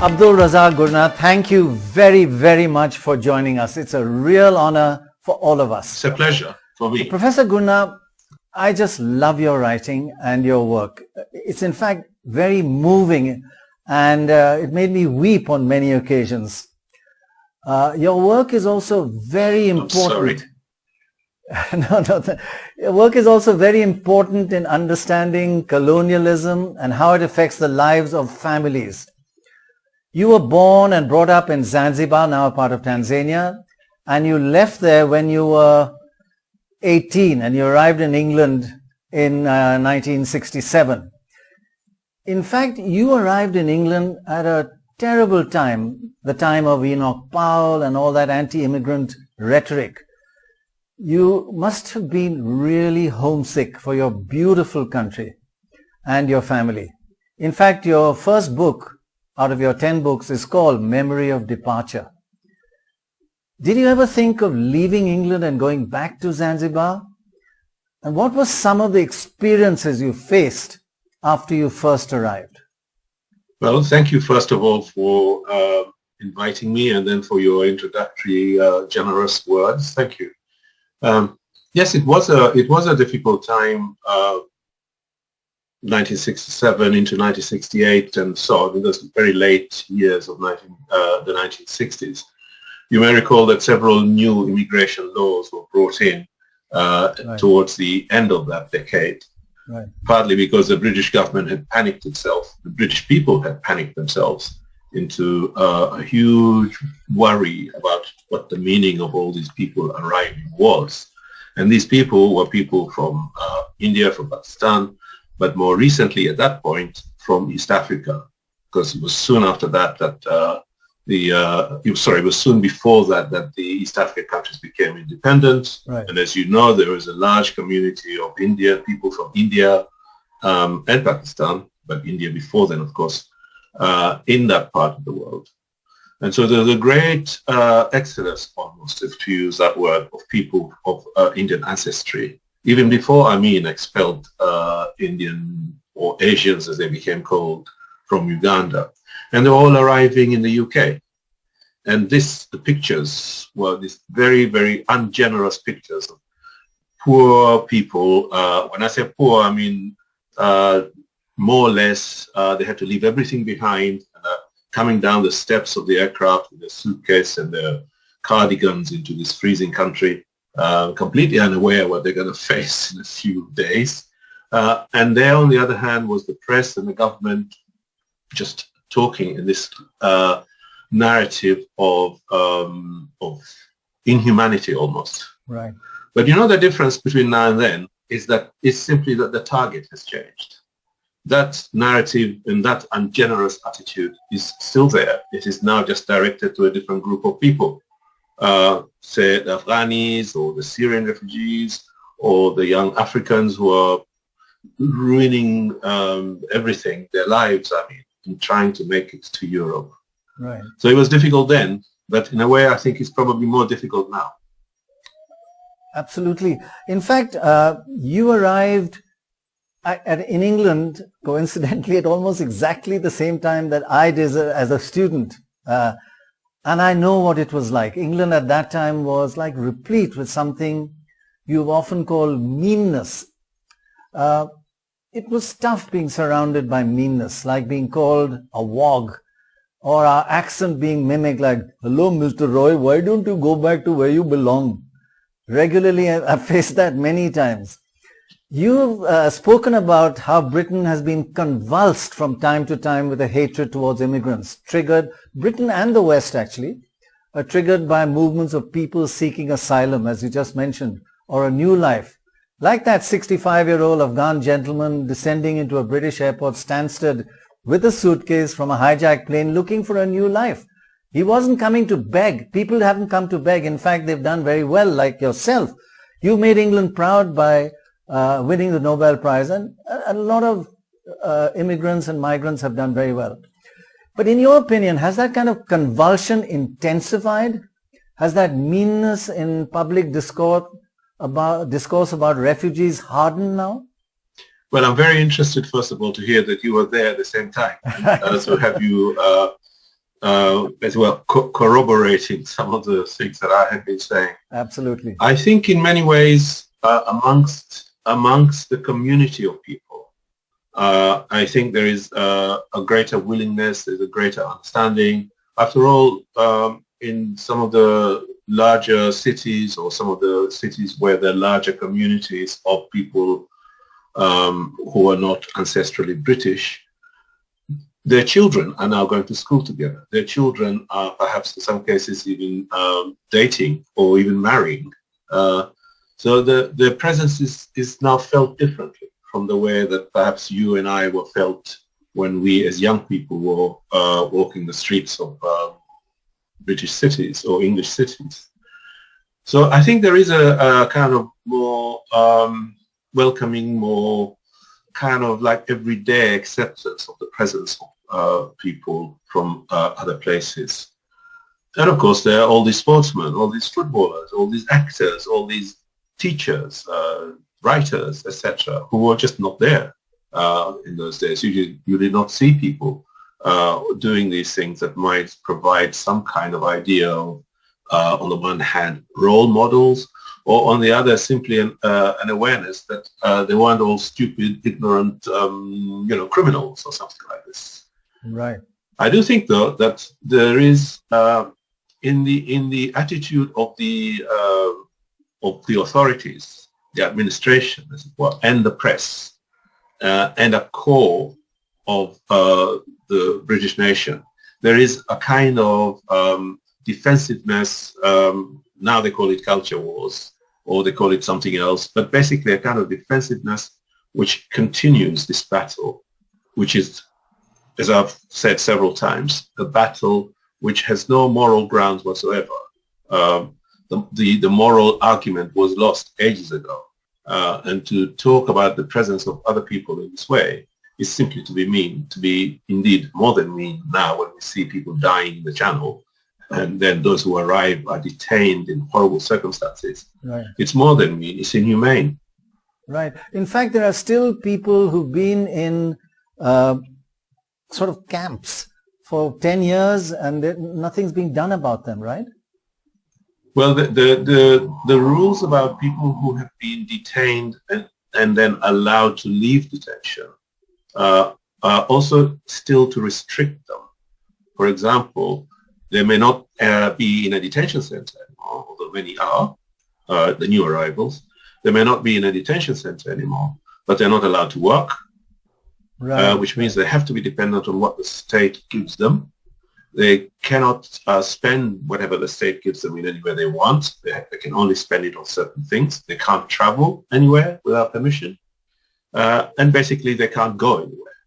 Abdulrazak Gurnah, thank you very, very much for joining us. It's a real honor for all of us. It's a pleasure for me. Professor Gurnah, I just love your writing and your work. It's in fact very moving, and it made me weep on many occasions. Your work is also very important. Your work is also very important in understanding colonialism and how it affects the lives of families. You were born and brought up in Zanzibar, now a part of Tanzania, and you left there when you were 18 and you arrived in England in 1967. In fact, you arrived in England at a terrible time, the time of Enoch Powell and all that anti-immigrant rhetoric. You must have been really homesick for your beautiful country and your family. In fact, your first book out of your 10 books is called Memory of Departure. Did you ever think of leaving England and going back to Zanzibar? And what were some of the experiences you faced after you first arrived? Well, thank you first of all for inviting me, and then for your introductory generous words. Thank you. Yes, it was a difficult time, 1967 into 1968 and so on, in those very late years of the 1960s. You may recall that several new immigration laws were brought in towards the end of that decade, partly because the British government had panicked itself, the British people had panicked themselves into a huge worry about what the meaning of all these people arriving was. And these people were people from India, from Pakistan, but more recently at that point from East Africa, because it was soon after that it was soon before that the East African countries became independent. And as you know, there was a large community of people from India and Pakistan, but India before then, of course, in that part of the world. And so there was a great exodus, almost, if to use that word, of people of Indian ancestry, even before Amin expelled Indian or Asians, as they became called, from Uganda. And they were all arriving in the UK. And the pictures were these very, very ungenerous pictures of poor people. When I say poor, I mean more or less they had to leave everything behind, coming down the steps of the aircraft with their suitcase and their cardigans into this freezing country, completely unaware what they're going to face in a few days. And there, on the other hand, was the press and the government just talking in this narrative of inhumanity almost. But you know, the difference between now and then is that it's simply that the target has changed. That narrative and that ungenerous attitude is still there. It is now just directed to a different group of people, say the Afghanis or the Syrian refugees or the young Africans who are ruining everything, their lives, I mean, in trying to make it to Europe. So it was difficult then, but in a way I think it's probably more difficult now. Absolutely. In fact, you arrived in England, coincidentally, at almost exactly the same time that I did as a student. And I know what it was like. England at that time was like replete with something you've often called meanness. It was tough being surrounded by meanness, like being called a wog, or our accent being mimicked like, "Hello, Mr. Roy, why don't you go back to where you belong?" Regularly, I've faced that many times. You've spoken about how Britain has been convulsed from time to time with a hatred towards immigrants, triggered, Britain and the West actually, triggered by movements of people seeking asylum, as you just mentioned, or a new life. Like that 65-year-old Afghan gentleman descending into a British airport Stansted with a suitcase from a hijacked plane looking for a new life. He wasn't coming to beg. People haven't come to beg. In fact, they've done very well, like yourself. You made England proud by winning the Nobel Prize, and a lot of immigrants and migrants have done very well. But in your opinion, has that kind of convulsion intensified? Has that meanness in public discourse about refugees hardened now? Well, I'm very interested, first of all, to hear that you were there at the same time. So have you as well corroborating some of the things that I have been saying. Absolutely. I think in many ways amongst the community of people, I think there is a greater willingness, there's a greater understanding. After all, in some of the larger cities or some of the cities where there are larger communities of people who are not ancestrally British, their children are now going to school together. Their children are perhaps in some cases even dating or even marrying. So the presence is now felt differently from the way that perhaps you and I were felt when we as young people were walking the streets of British cities or English cities. So I think there is a kind of more welcoming, more kind of like everyday acceptance of the presence of people from other places. And of course there are all these sportsmen, all these footballers, all these actors, all these teachers, writers, etc., who were just not there in those days. You did not see people doing these things that might provide some kind of idea of, on the one hand, role models, or on the other, simply an awareness that they weren't all stupid, ignorant, criminals or something like this. Right. I do think, though, that there is in the attitude of the authorities, the administration, as it were, and the press, and a core of the British nation, there is a kind of defensiveness. Now they call it culture wars, or they call it something else, but basically a kind of defensiveness which continues this battle, which is, as I've said several times, a battle which has no moral grounds whatsoever. The moral argument was lost ages ago, and to talk about the presence of other people in this way is simply to be mean, to be indeed more than mean now when we see people dying in the Channel, and then those who arrive are detained in horrible circumstances. Right. It's more than mean, it's inhumane. Right. In fact, there are still people who've been in sort of camps for 10 years and nothing's being done about them, right? Well, the rules about people who have been detained and then allowed to leave detention are also still to restrict them. For example, they may not be in a detention center anymore, although many are, the new arrivals. They may not be in a detention center anymore, but they're not allowed to work, right. Which means they have to be dependent on what the state gives them. They cannot spend whatever the state gives them in anywhere they want. They can only spend it on certain things. They can't travel anywhere without permission. And basically they can't go anywhere.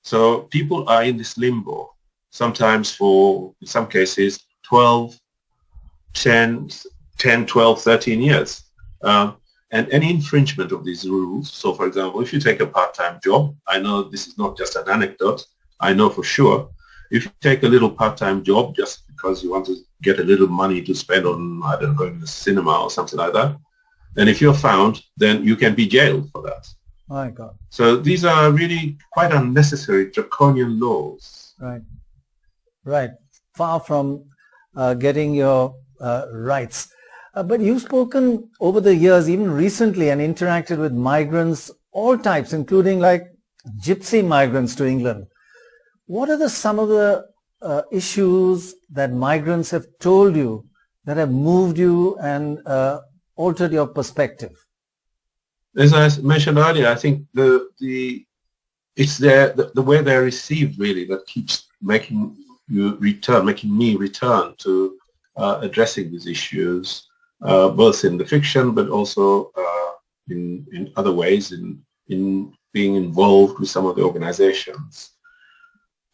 So people are in this limbo, sometimes for, in some cases, 12, 10, 12, 13 years. And any infringement of these rules, so for example, if you take a part-time job, I know this is not just an anecdote, I know for sure, if you take a little part-time job just because you want to get a little money to spend on, I don't know, going to the cinema or something like that, and if you're found, then you can be jailed for that. My God. So these are really quite unnecessary draconian laws. Right. Right. Far from getting your rights. But you've spoken over the years, even recently, and interacted with migrants, all types, including like gypsy migrants to England. What are some of the issues that migrants have told you that have moved you and altered your perspective? As I mentioned earlier, I think it's the way they're received really that keeps making me return to addressing these issues, both in the fiction but also in other ways, in being involved with some of the organizations.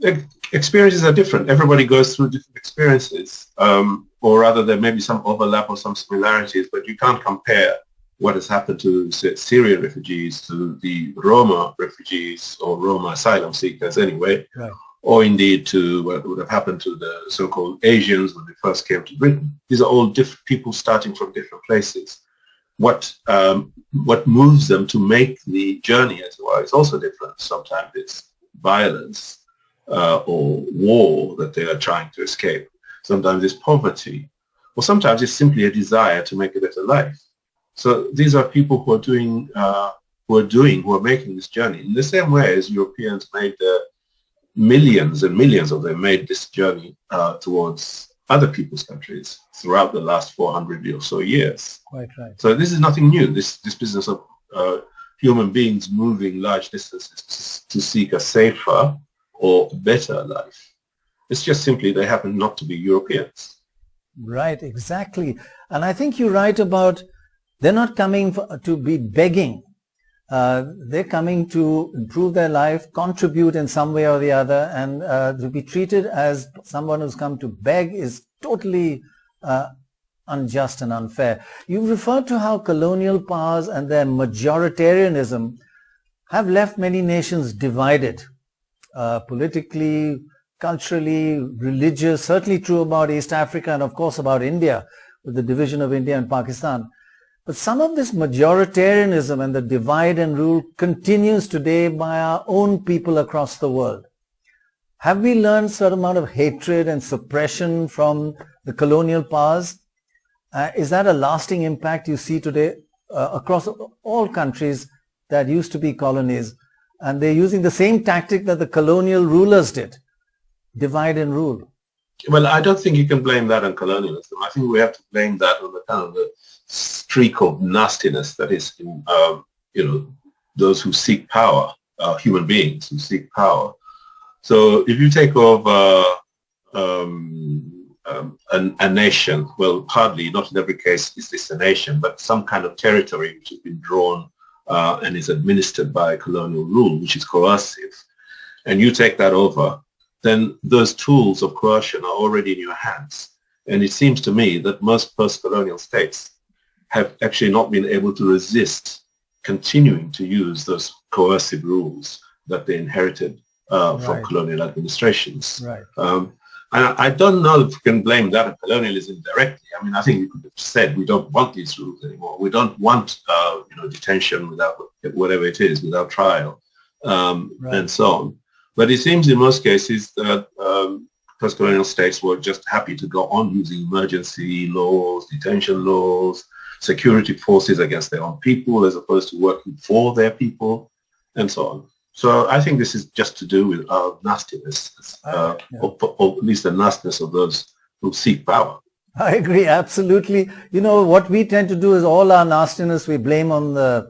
The experiences are different. Everybody goes through different experiences, or rather there may be some overlap or some similarities, but you can't compare what has happened to, say, Syrian refugees to the Roma refugees or Roma asylum seekers anyway, right. Or indeed to what would have happened to the so-called Asians when they first came to Britain. These are all different people starting from different places. What moves them to make the journey as well is also different. Sometimes it's violence. or war that they are trying to escape. Sometimes it's poverty, or sometimes it's simply a desire to make a better life. So these are people who are making this journey in the same way as Europeans made millions and millions of them made this journey towards other people's countries throughout the last 400 or so years. Quite right. So this is nothing new. This business of human beings moving large distances to seek a safer or better life. It's just simply they happen not to be Europeans. Right, exactly. And I think you write about they're not coming to be begging. They're coming to improve their life, contribute in some way or the other, and to be treated as someone who's come to beg is totally unjust and unfair. You referred to how colonial powers and their majoritarianism have left many nations divided, politically, culturally, religious, certainly true about East Africa and of course about India, with the division of India and Pakistan. But some of this majoritarianism and the divide and rule continues today by our own people across the world. Have we learned a certain amount of hatred and suppression from the colonial powers? Is that a lasting impact you see today across all countries that used to be colonies? And they're using the same tactic that the colonial rulers did, divide and rule. Well, I don't think you can blame that on colonialism. I think we have to blame that on the kind of the streak of nastiness that is in, those who seek power, human beings who seek power. So if you take over a nation, well, hardly, not in every case is this a nation, but some kind of territory which has been drawn and is administered by colonial rule, which is coercive, and you take that over, then those tools of coercion are already in your hands. And it seems to me that most post-colonial states have actually not been able to resist continuing to use those coercive rules that they inherited from colonial administrations. Right. And I don't know if we can blame that on colonialism directly. I mean, I think you could have said we don't want these rules anymore. We don't want detention without whatever it is, without trial, and so on. But it seems in most cases that post-colonial states were just happy to go on using emergency laws, detention laws, security forces against their own people as opposed to working for their people, and so on. So I think this is just to do with our nastiness, or at least the nastiness of those who seek power. I agree, absolutely. You know, what we tend to do is all our nastiness we blame on the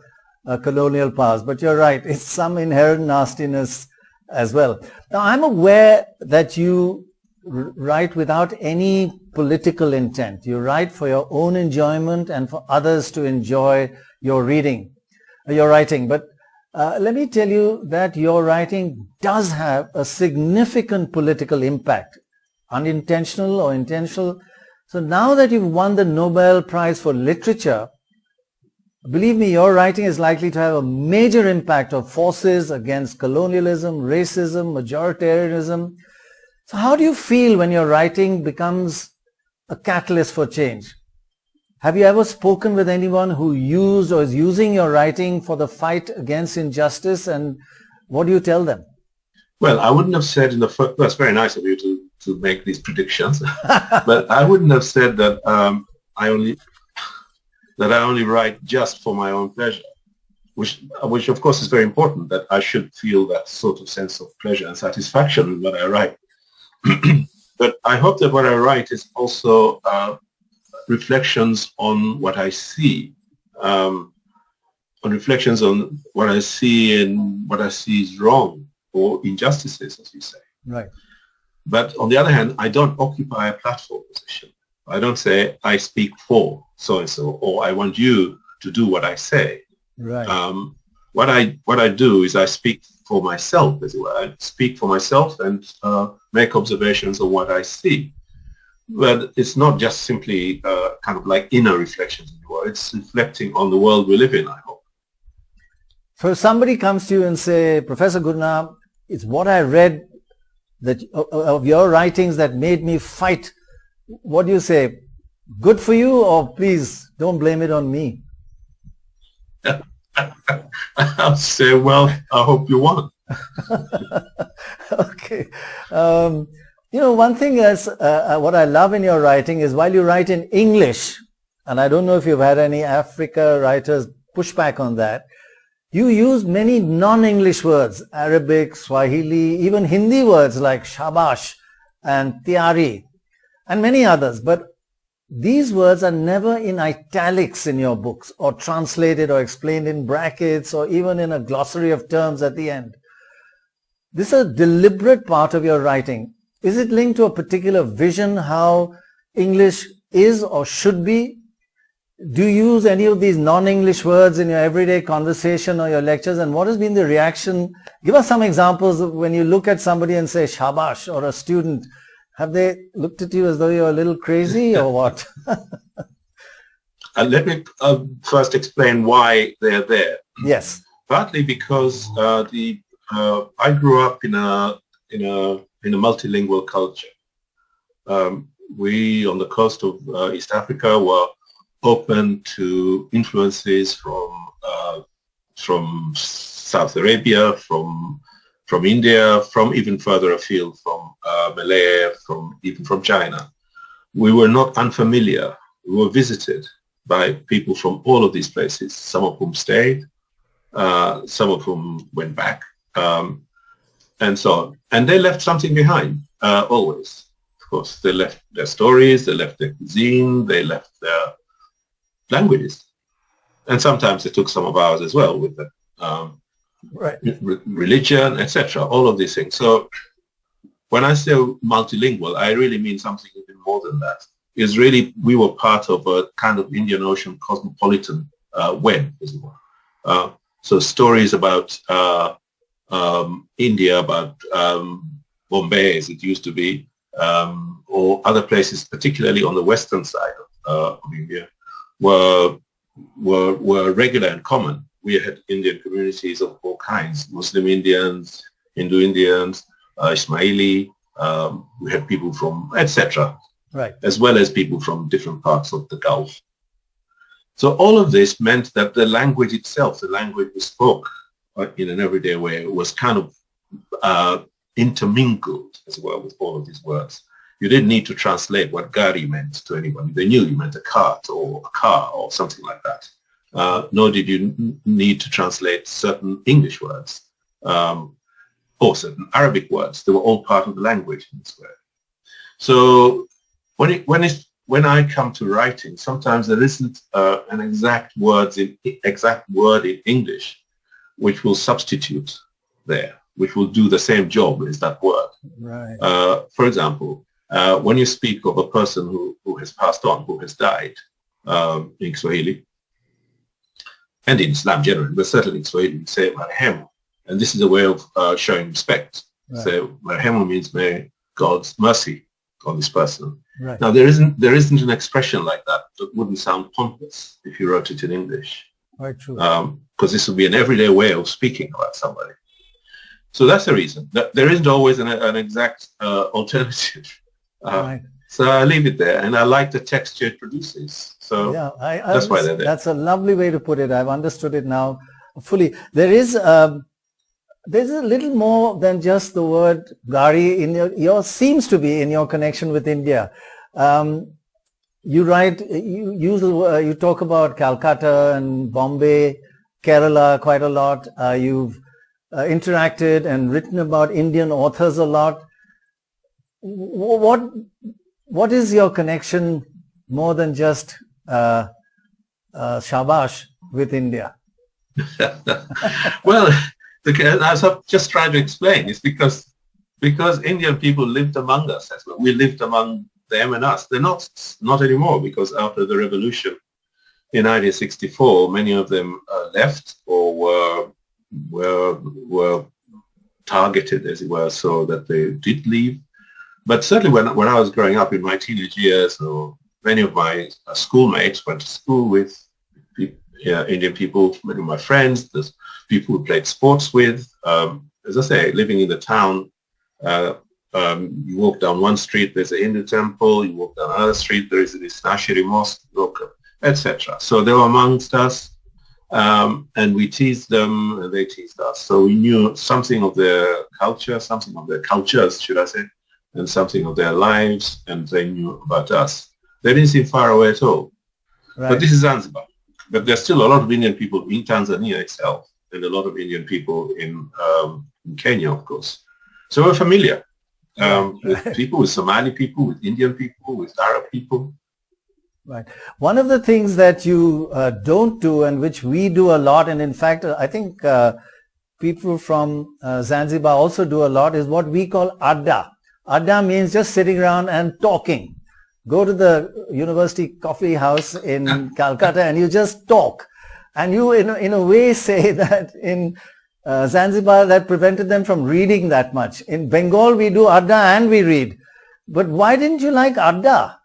colonial powers. But you're right, it's some inherent nastiness as well. Now, I'm aware that you write without any political intent. You write for your own enjoyment and for others to enjoy your writing. But let me tell you that your writing does have a significant political impact, unintentional or intentional. So now that you've won the Nobel Prize for Literature, believe me, your writing is likely to have a major impact of forces against colonialism, racism, majoritarianism. So how do you feel when your writing becomes a catalyst for change? Have you ever spoken with anyone who used or is using your writing for the fight against injustice, and what do you tell them? Well, I wouldn't have said in the first, well, it's very nice of you to make these predictions, but I wouldn't have said that I only write just for my own pleasure, which of course is very important, that I should feel that sort of sense of pleasure and satisfaction with what I write. But I hope that what I write is also reflections on what I see, on reflections on what I see and what I see is wrong or injustices, as you say. Right. But on the other hand, I don't occupy a platform position. I don't say I speak for so-and-so, or I want you to do what I say. Right. What I do is I speak for myself, as it were. I speak for myself and make observations on what I see. But it's not just simply kind of like inner reflections, as it were. It's reflecting on the world we live in, I hope. So if somebody comes to you and say, Professor Gurnah, it's what I read that of your writings that made me fight. What do you say? Good for you, or please don't blame it on me? I'll say, well, I hope you won. Okay. Okay. One thing is, what I love in your writing is while you write in English, and I don't know if you've had any Africa writers push back on that, you use many non-English words, Arabic, Swahili, even Hindi words like shabash and tiari, and many others. But these words are never in italics in your books, or translated or explained in brackets, or even in a glossary of terms at the end. This is a deliberate part of your writing. Is it linked to a particular vision how English is or should be? Do you use any of these non-English words in your everyday conversation or your lectures? And what has been the reaction? Give us some examples of when you look at somebody and say shabash, or a student. Have they looked at you as though you're a little crazy or what? Let me first explain why they're there. Yes. Partly because I grew up in a multilingual culture. We on the coast of East Africa were open to influences from South Arabia, from India, from even further afield, from Malay, even from China. We were not unfamiliar. We were visited by people from all of these places, some of whom stayed, some of whom went back, and so on. And they left something behind, always. Of course, they left their stories, they left their cuisine, they left their languages. And sometimes they took some of ours as well with them. Right. Religion, etc., all of these things. So when I say multilingual, I really mean something even more than that. It's really, we were part of a kind of Indian Ocean cosmopolitan web, as it were. So stories about India, about Bombay, as it used to be, or other places, particularly on the western side of India, were regular and common. We had Indian communities of all kinds, Muslim Indians, Hindu Indians, Ismaili, we had people from, etc., right, as well as people from different parts of the Gulf. So all of this meant that the language itself, the language we spoke in an everyday way, was kind of intermingled as well with all of these words. You didn't need to translate what gari meant to anyone. They knew you meant a cart or a car or something like that. Nor did you need to translate certain English words or certain Arabic words. They were all part of the language in this way. So when I come to writing, sometimes there isn't an exact word in English which will substitute there, which will do the same job as that word. Right. For example, when you speak of a person who has passed on, who has died, in Swahili, and in Islam generally, but certainly in Swahili, we say marehemu, and this is a way of showing respect. Right. So marehemu means may God's mercy on this person. Right. Now there isn't an expression like that that wouldn't sound pompous if you wrote it in English. Right, true. Because this would be an everyday way of speaking about somebody. So that's the reason. There isn't always an exact alternative. Right. So I leave it there, and I like the texture it produces. So yeah, that's why they're there. That's a lovely way to put it. I've understood it now fully. There's a little more than just the word gari in your seems to be in your connection with India. You write, you talk about Calcutta and Bombay, Kerala quite a lot. You've interacted and written about Indian authors a lot. What is your connection more than just shabash with India? Well, as I've just tried to explain, it's because Indian people lived among us as well. We lived among them and us. They're not anymore, because after the revolution in 1964, many of them left or were targeted, as it were, so that they did leave. But certainly when I was growing up in my teenage years, or many of my schoolmates went to school with Indian people, many of my friends, there's people who played sports with. As I say, living in the town, you walk down one street, there's a Hindu temple, you walk down another street, there is this Nashiri mosque, etc. So they were amongst us. And we teased them, and they teased us. So we knew something of their culture, something of their cultures, should I say, and something of their lives, and they knew about us. They didn't seem far away at all. Right. But this is Zanzibar. But there's still a lot of Indian people in Tanzania itself, and a lot of Indian people in Kenya, of course. So we're familiar with people, with Somali people, with Indian people, with Arab people. Right. One of the things that you don't do, and which we do a lot, and in fact, I think people from Zanzibar also do a lot, is what we call adda. Adda means just sitting around and talking. Go to the University Coffee House in Calcutta and you just talk. And you, in a way, say that in Zanzibar that prevented them from reading that much. In Bengal, we do adda and we read. But why didn't you like adda?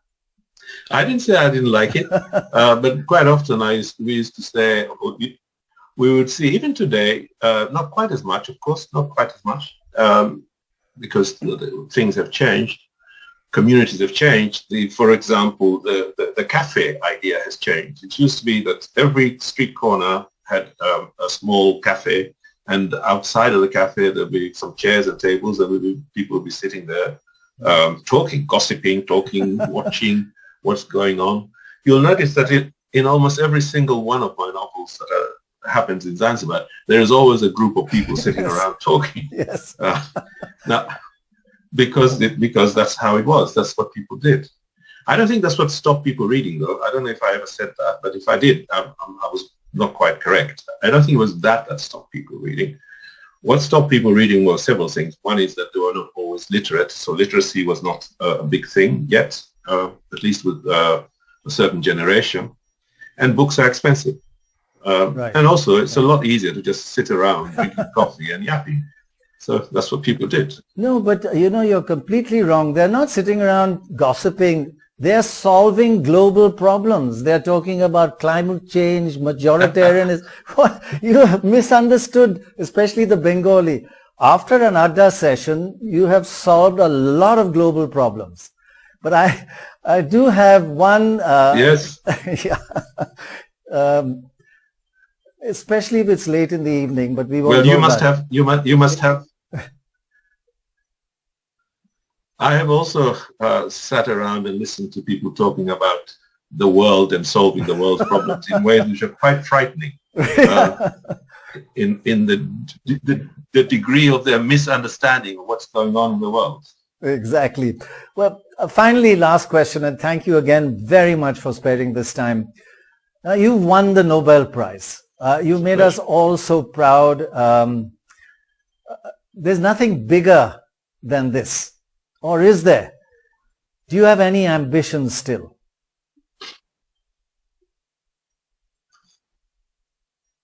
I didn't say I didn't like it, but quite often we used to say, we would see, even today, not quite as much, of course, not quite as much, because things have changed. Communities have changed. For example, the cafe idea has changed. It used to be that every street corner had a small cafe, and outside of the cafe there'd be some chairs and tables, and people would be sitting there talking, gossiping, talking, watching what's going on. You'll notice that in almost every single one of my novels that happens in Zanzibar, there is always a group of people sitting around talking. Yes. Now, because that's how it was. That's what people did. I don't think that's what stopped people reading, though. I don't know if I ever said that, but if I did, I was not quite correct. I don't think it was that stopped people reading. What stopped people reading were several things. One is that they were not always literate, so literacy was not a big thing yet, at least with a certain generation. And books are expensive. Right. And also, it's a lot easier to just sit around drinking coffee and yapping. So that's what people did. No, but you're completely wrong. They're not sitting around gossiping. They're solving global problems. They're talking about climate change, majoritarianism. What? You have misunderstood, especially the Bengali. After an adda session, you have solved a lot of global problems. But I do have one. Yes. Yeah. Especially if it's late in the evening, but we won't. Well, you must have. I have also sat around and listened to people talking about the world and solving the world's problems in ways which are quite frightening. In the degree of their misunderstanding of what's going on in the world. Exactly. Well, finally, last question, and thank you again very much for sparing this time. You've won the Nobel Prize. You made us all so proud. There's nothing bigger than this. Or is there? Do you have any ambitions still?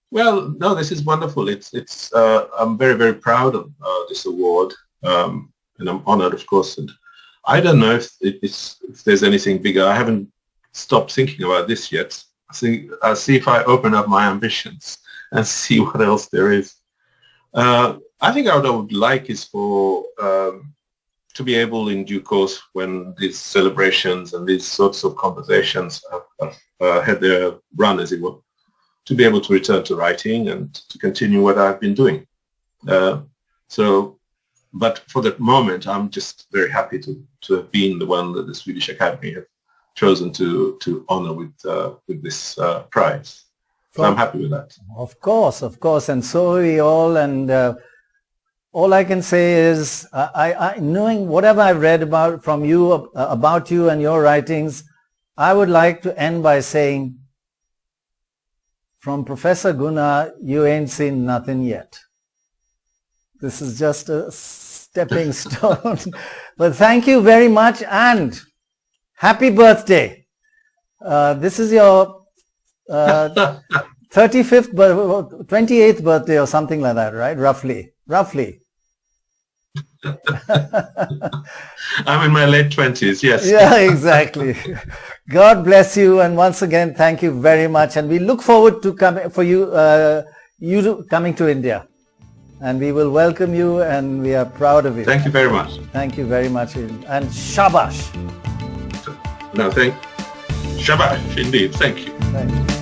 Well, no, this is wonderful. I'm very, very proud of this award. And I'm honored, of course. And I don't know if there's anything bigger. I haven't stopped thinking about this yet. I'll see if I open up my ambitions and see what else there is. I think what I would like is for to be able in due course, when these celebrations and these sorts of conversations have had their run, as it were, to be able to return to writing and to continue what I've been doing. But for the moment, I'm just very happy to have been the one that the Swedish Academy have chosen to honor with this prize. So I'm happy with that. Of course, and so are we all. And all I can say is, I knowing whatever I've read from you about you and your writings, I would like to end by saying, from Professor Gurnah, you ain't seen nothing yet. This is just a stepping stone. But thank you very much, and happy birthday. This is your 28th birthday or something like that, right? Roughly. I'm in my late 20s, yes. Yeah, exactly. God bless you, and once again, thank you very much. And we look forward to coming to India. And we will welcome you, and we are proud of you. Thank you very much. Thank you very much. And shabash. No, shabash, indeed. Thank you. Thank you.